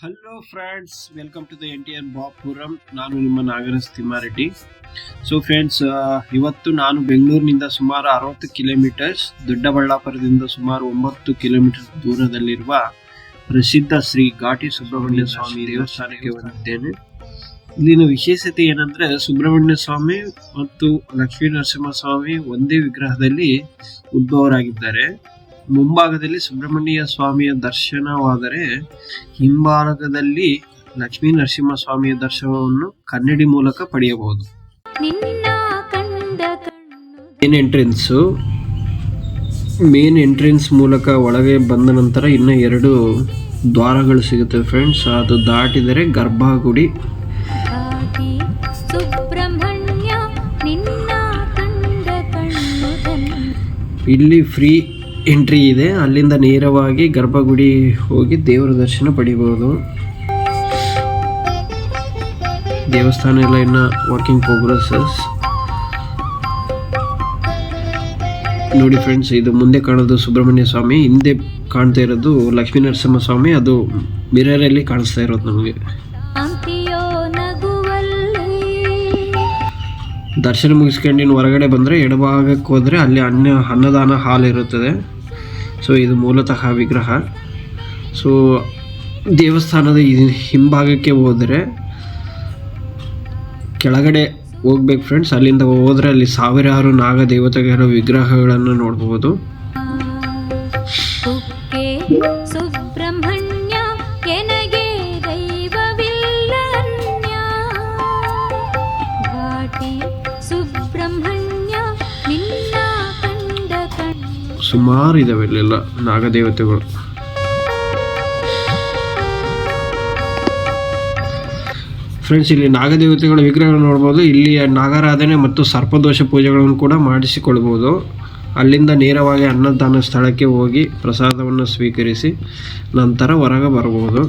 Hello friends, welcome to the NTR Bapuram. ನಾನು ನಿಮ್ಮ Nagaraj Thimmareddy. So friends, ಇವತ್ತು ನಾನು ಬೆಂಗಳೂರಿನಿಂದ ಸುಮಾರು 60 ಕಿಲೋಮೀಟರ್ಸ್, ದೊಡ್ಡಬಳ್ಳಾಪುರದಿಂದ ಸುಮಾರು 9 ಕಿಲೋಮೀಟರ್ ದೂರದಲ್ಲಿರುವ ಪ್ರಸಿದ್ಧ ಶ್ರೀ ಘಾಟಿ ಸುಬ್ರಹ್ಮಣ್ಯ ಸ್ವಾಮಿ ದೇವಸ್ಥಾನಕ್ಕೆ ಬಂದಿದ್ದೇನೆ. ಇಲ್ಲಿನ ವಿಶೇಷತೆ ಏನಂದ್ರೆ, ಸುಬ್ರಹ್ಮಣ್ಯ ಸ್ವಾಮಿ ಮತ್ತು ಲಕ್ಷ್ಮೀ ನರಸಿಂಹಸ್ವಾಮಿ ಒಂದೇ ವಿಗ್ರಹದಲ್ಲಿ ಉದ್ಭವರಾಗಿದ್ದಾರೆ. ಮುಂಭಾಗದಲ್ಲಿ ಸುಬ್ರಹ್ಮಣ್ಯ ಸ್ವಾಮಿಯ ದರ್ಶನವಾದರೆ ಹಿಂಭಾಗದಲ್ಲಿ ಲಕ್ಷ್ಮೀ ನರಸಿಂಹಸ್ವಾಮಿಯ ದರ್ಶನವನ್ನು ಕನ್ನಡಿ ಮೂಲಕ ಪಡೆಯಬಹುದು. ಮೇನ್ ಎಂಟ್ರೆನ್ಸ್ ಮೂಲಕ ಒಳಗೆ ಬಂದ ನಂತರ ಇನ್ನು 2 ದ್ವಾರಗಳು ಸಿಗುತ್ತೆ ಫ್ರೆಂಡ್ಸ್. ಅದು ದಾಟಿದರೆ ಗರ್ಭಗುಡಿ. ಇಲ್ಲಿ ಫ್ರೀ ಎಂಟ್ರಿ ಇದೆ. ಅಲ್ಲಿಂದ ನೇರವಾಗಿ ಗರ್ಭಗುಡಿ ಹೋಗಿ ದೇವರ ದರ್ಶನ ಪಡಿಬಹುದು. ದೇವಸ್ಥಾನ ಎಲ್ಲ ಇನ್ನ ವರ್ಕಿಂಗ್ ಪ್ರೋಗ್ರೆಸಸ್. ನೋಡಿ ಫ್ರೆಂಡ್ಸ್, ಇದು ಮುಂದೆ ಕಾಣೋದು ಸುಬ್ರಹ್ಮಣ್ಯ ಸ್ವಾಮಿ, ಹಿಂದೆ ಕಾಣ್ತಾ ಇರೋದು ಲಕ್ಷ್ಮೀ ನರಸಿಂಹ ಸ್ವಾಮಿ. ಅದು ಮಿರರ್ ಅಲ್ಲಿ ಕಾಣಿಸ್ತಾ ಇರೋದು ನಮಗೆ. ದರ್ಶನ ಮುಗಿಸ್ಕೊಂಡು ಹೊರಗಡೆ ಬಂದರೆ ಎಡಭಾಗಕ್ಕೆ ಹೋದರೆ ಅಲ್ಲಿ ಅನ್ನದಾನ ಹಾಲ್ ಇರುತ್ತದೆ. ಸೊ ಇದು ಮೂಲತಃ ವಿಗ್ರಹ. ಸೊ ದೇವಸ್ಥಾನದ ಹಿಂಭಾಗಕ್ಕೆ ಹೋದರೆ ಕೆಳಗಡೆ ಹೋಗ್ಬೇಕು ಫ್ರೆಂಡ್ಸ್. ಅಲ್ಲಿಂದ ಹೋದರೆ ಅಲ್ಲಿ ಸಾವಿರಾರು ನಾಗ ದೇವತೆಗಳ ವಿಗ್ರಹಗಳನ್ನು ನೋಡ್ಬೋದು. ಸುಮಾರು ಇದಾವೆ ಇಲ್ಲೆಲ್ಲ ನಾಗದೇವತೆಗಳು. ಫ್ರೆಂಡ್ಸ್, ಇಲ್ಲಿ ನಾಗದೇವತೆಗಳ ವಿಗ್ರಹಗಳನ್ನು ನೋಡ್ಬೋದು. ಇಲ್ಲಿ ನಾಗಾರಾಧನೆ ಮತ್ತು ಸರ್ಪದೋಷ ಪೂಜೆಗಳನ್ನು ಕೂಡ ಮಾಡಿಸಿಕೊಳ್ಬೋದು. ಅಲ್ಲಿಂದ ನೇರವಾಗಿ ಅನ್ನದಾನ ಸ್ಥಳಕ್ಕೆ ಹೋಗಿ ಪ್ರಸಾದವನ್ನು ಸ್ವೀಕರಿಸಿ ನಂತರ ಹೊರಗೆ ಬರ್ಬೋದು.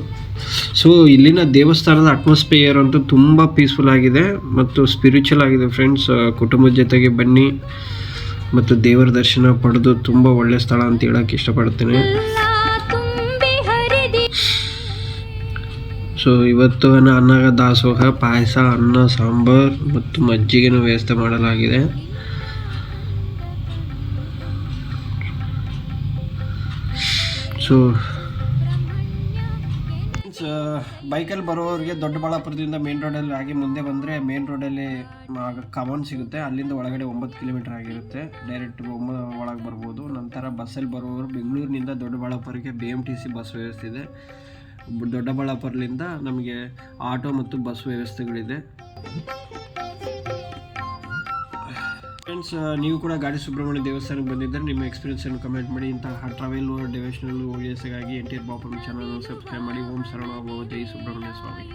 ಸೊ ಇಲ್ಲಿನ ದೇವಸ್ಥಾನದ ಅಟ್ಮಾಸ್ಫಿಯರ್ ಅಂತೂ ತುಂಬ ಪೀಸ್ಫುಲ್ ಆಗಿದೆ ಮತ್ತು ಸ್ಪಿರಿಚುವಲ್ ಆಗಿದೆ ಫ್ರೆಂಡ್ಸ್. ಕುಟುಂಬದ ಜೊತೆಗೆ ಬನ್ನಿ ಮತ್ತು ದೇವರ ದರ್ಶನ ಪಡೆದು ತುಂಬ ಒಳ್ಳೆ ಸ್ಥಳ ಅಂತ ಹೇಳಕ್ಕೆ ಇಷ್ಟಪಡ್ತೇನೆ. ಸೊ ಇವತ್ತು ಅನ್ನ ದಾಸೋಹ, ಪಾಯಸ, ಅನ್ನ, ಸಾಂಬಾರ್ ಮತ್ತು ಮಜ್ಜಿಗೆನ ವ್ಯವಸ್ಥೆ ಮಾಡಲಾಗಿದೆ. ಸೊ ಬೈಕಲ್ಲಿ ಬರೋರಿಗೆ ದೊಡ್ಡಬಳ್ಳಾಪುರದಿಂದ ಮೇನ್ ರೋಡಲ್ಲಿ ಆಗಿ ಮುಂದೆ ಬಂದರೆ ಮೇನ್ ರೋಡಲ್ಲಿ ಕಮಾನ್ ಸಿಗುತ್ತೆ. ಅಲ್ಲಿಂದ ಒಳಗಡೆ 9 ಕಿಲೋಮೀಟರ್ ಆಗಿರುತ್ತೆ. ಡೈರೆಕ್ಟ್ ಒಳಗೆ ಬರ್ಬೋದು. ನಂತರ ಬಸ್ಸಲ್ಲಿ ಬರೋರು ಬೆಂಗಳೂರಿನಿಂದ ದೊಡ್ಡಬಳ್ಳಾಪುರಕ್ಕೆ BMTC ಬಸ್ ವ್ಯವಸ್ಥೆ ಇದೆ. ದೊಡ್ಡಬಳ್ಳಾಪುರದಿಂದ ನಮಗೆ ಆಟೋ ಮತ್ತು ಬಸ್ ವ್ಯವಸ್ಥೆಗಳಿದೆ. ಫ್ರೆಂಡ್ಸ್, ನೀವು ಕೂಡ ಘಾಟಿ ಸುಬ್ರಹ್ಮಣ್ಯ ದೇವಸ್ಥಾನಕ್ಕೆ ಬಂದಿದ್ದರೆ ನಿಮ್ಮ ಎಕ್ಸ್ಪೀರಿಯನ್ಸನ್ನು ಕಮೆಂಟ್ ಮಾಡಿ. ಇಂತಹ ಟ್ರಾವೆಲ್ ಡೆವೋಷನಲ್ ವೀಡಿಯೋಸ್ಗಾಗಿ NTR ಬಾಪುರಂ ಚಾನಲ್ ಸಬ್ಸ್ಕ್ರೈಬ್ ಮಾಡಿ. ಓಂ ಶರಣ ಭವ, ಜೈ ಸುಬ್ರಹ್ಮಣ್ಯ ಸ್ವಾಮಿ.